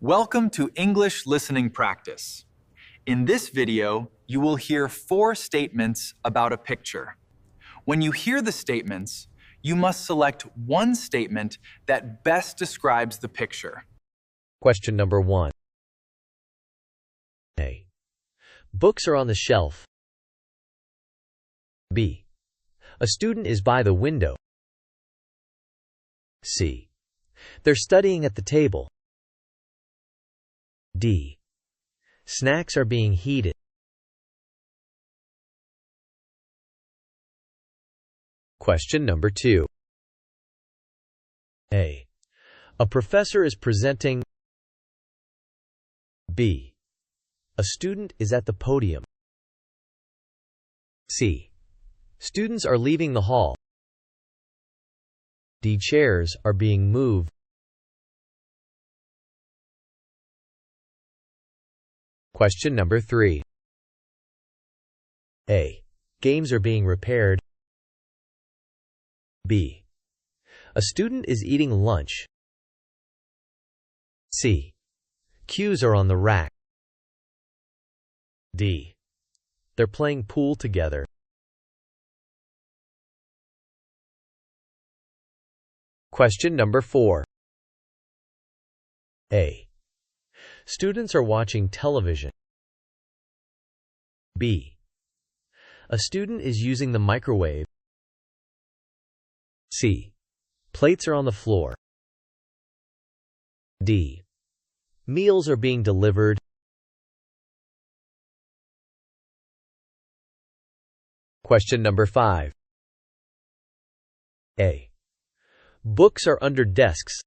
Welcome to English Listening Practice. In this video, you will hear 4 statements about a picture. When you hear the statements, you must select one statement that best describes the picture. Question number 1. A. Books are on the shelf. B. A student is by the window. C. They're studying at the table. D. Snacks are being heated. Question number 2. A. A professor is presenting. B. A student is at the podium. C. Students are leaving the hall. D. Chairs are being moved. Question number 3. A. Games are being repaired. B. A student is eating lunch. C. Cues are on the rack. D. They're playing pool together. Question number 4. A. Students are watching television. B. A student is using the microwave. C. Plates are on the floor. D. Meals are being delivered. Question number 5. A. Books are under desks.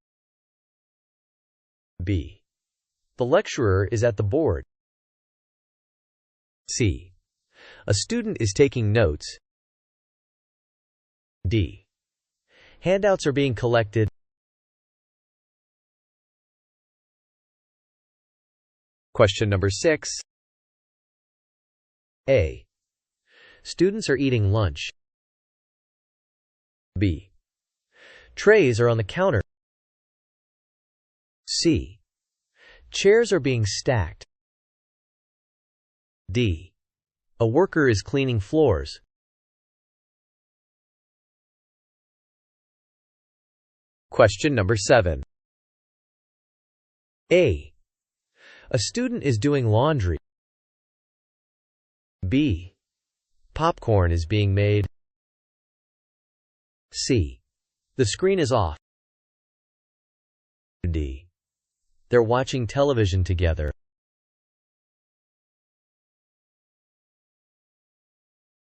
B. The lecturer is at the board. C. A student is taking notes. D. Handouts are being collected. Question number 6. A. Students are eating lunch. B. Trays are on the counter. C. Chairs are being stacked. D. A worker is cleaning floors. Question number 7. A. A student is doing laundry. B. Popcorn is being made. C. The screen is off. D. They're watching television together.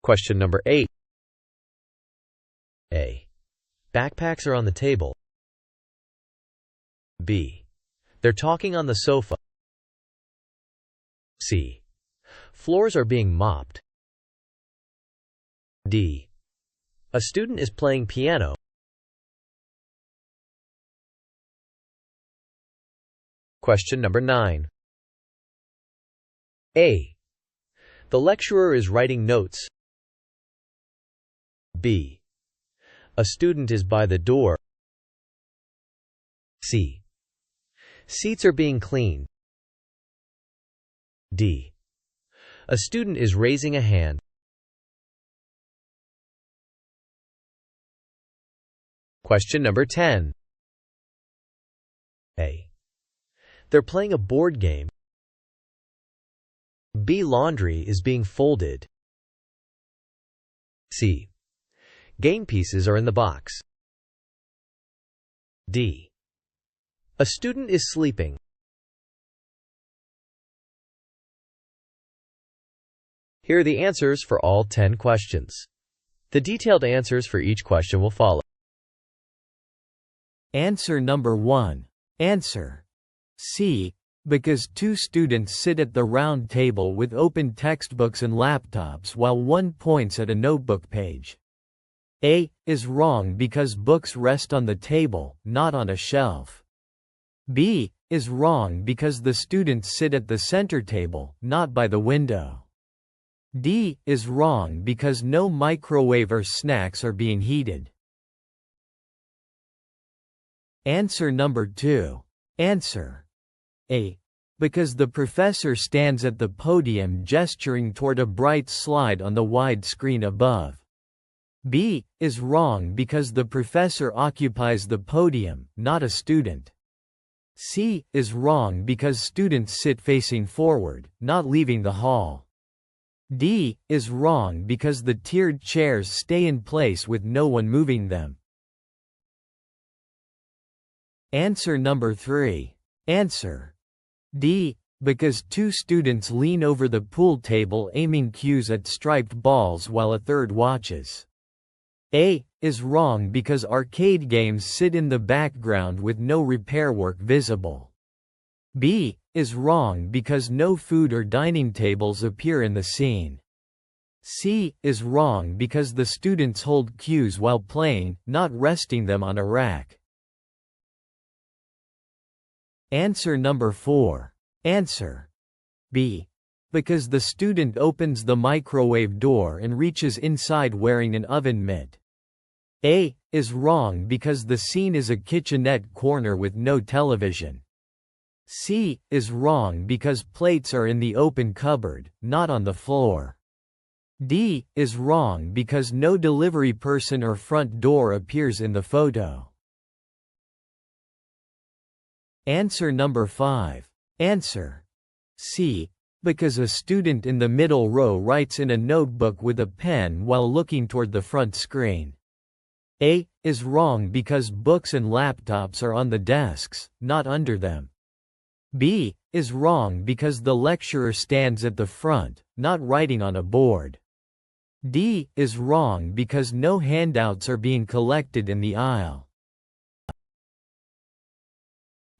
Question number 8. A. Backpacks are on the table. B. They're talking on the sofa. C. Floors are being mopped. D. A student is playing piano. Question number 9. A. The lecturer is writing notes. B. A student is by the door. C. Seats are being cleaned. D. A student is raising a hand. Question number 10. A. They're playing a board game. B. Laundry is being folded. C. Game pieces are in the box. D. A student is sleeping. Here are the answers for all 10 questions. The detailed answers for each question will follow. Answer number 1. Answer C. Because 2 students sit at the round table with open textbooks and laptops while one points at a notebook page. A. Is wrong because books rest on the table, not on a shelf. B. Is wrong because the students sit at the center table, not by the window. D. Is wrong because no microwave or snacks are being heated. Answer number 2. Answer A. Because the professor stands at the podium gesturing toward a bright slide on the wide screen above. B. Is wrong because the professor occupies the podium, not a student. C. Is wrong because students sit facing forward, not leaving the hall. D. Is wrong because the tiered chairs stay in place with no one moving them. Answer number 3. Answer D. Because 2 students lean over the pool table aiming cues at striped balls while a third watches. A. Is wrong because arcade games sit in the background with no repair work visible. B. Is wrong because no food or dining tables appear in the scene. C. Is wrong because the students hold cues while playing, not resting them on a rack. Answer number 4. Answer B. Because the student opens the microwave door and reaches inside wearing an oven mitt. A. Is wrong because the scene is a kitchenette corner with no television. C. Is wrong because plates are in the open cupboard, not on the floor. D. Is wrong because no delivery person or front door appears in the photo. Answer number 5. Answer C. Because a student in the middle row writes in a notebook with a pen while looking toward the front screen. A. Is wrong because books and laptops are on the desks, not under them. B. Is wrong because the lecturer stands at the front, not writing on a board. D. Is wrong because no handouts are being collected in the aisle.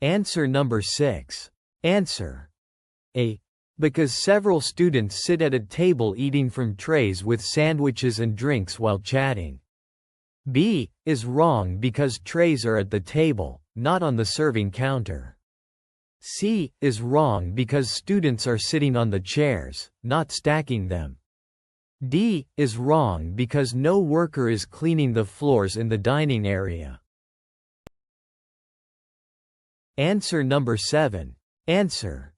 Answer number 6. Answer A. Because several students sit at a table eating from trays with sandwiches and drinks while chatting. B. Is wrong because trays are at the table, not on the serving counter. C. Is wrong because students are sitting on the chairs, not stacking them. D. Is wrong because no worker is cleaning the floors in the dining area. Answer number 7. Answer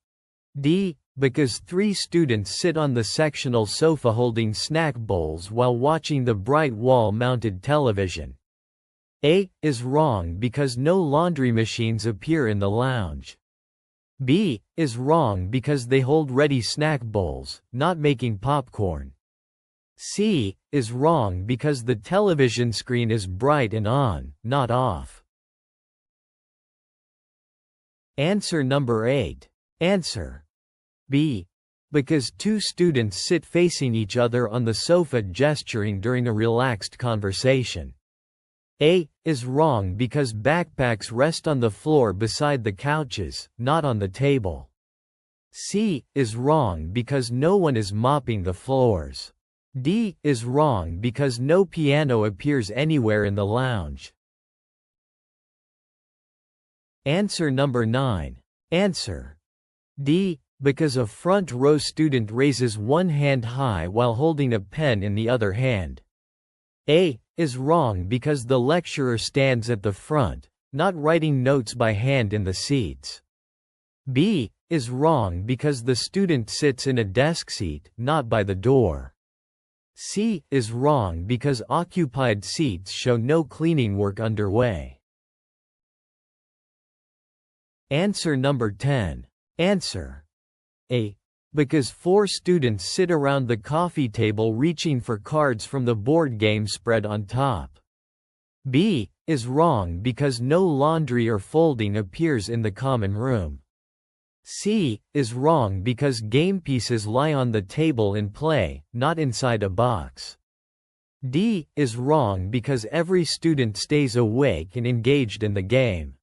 D. Because 3 students sit on the sectional sofa holding snack bowls while watching the bright wall-mounted television. A. Is wrong because no laundry machines appear in the lounge. B. Is wrong because they hold ready snack bowls, not making popcorn. C. Is wrong because the television screen is bright and on, not off. Answer number 8. Answer B. Because 2 students sit facing each other on the sofa gesturing during a relaxed conversation. A. Is wrong because backpacks rest on the floor beside the couches, not on the table. C. Is wrong because no one is mopping the floors. D. Is wrong because no piano appears anywhere in the lounge. Answer number 9. Answer D. Because a front row student raises one hand high while holding a pen in the other hand. A. Is wrong because the lecturer stands at the front, not writing notes by hand in the seats. B. Is wrong because the student sits in a desk seat, not by the door. C. Is wrong because occupied seats show no cleaning work underway. Answer number 10. Answer A. Because 4 students sit around the coffee table reaching for cards from the board game spread on top. B. Is wrong because no laundry or folding appears in the common room. C. Is wrong because game pieces lie on the table in play, not inside a box. D. Is wrong because every student stays awake and engaged in the game.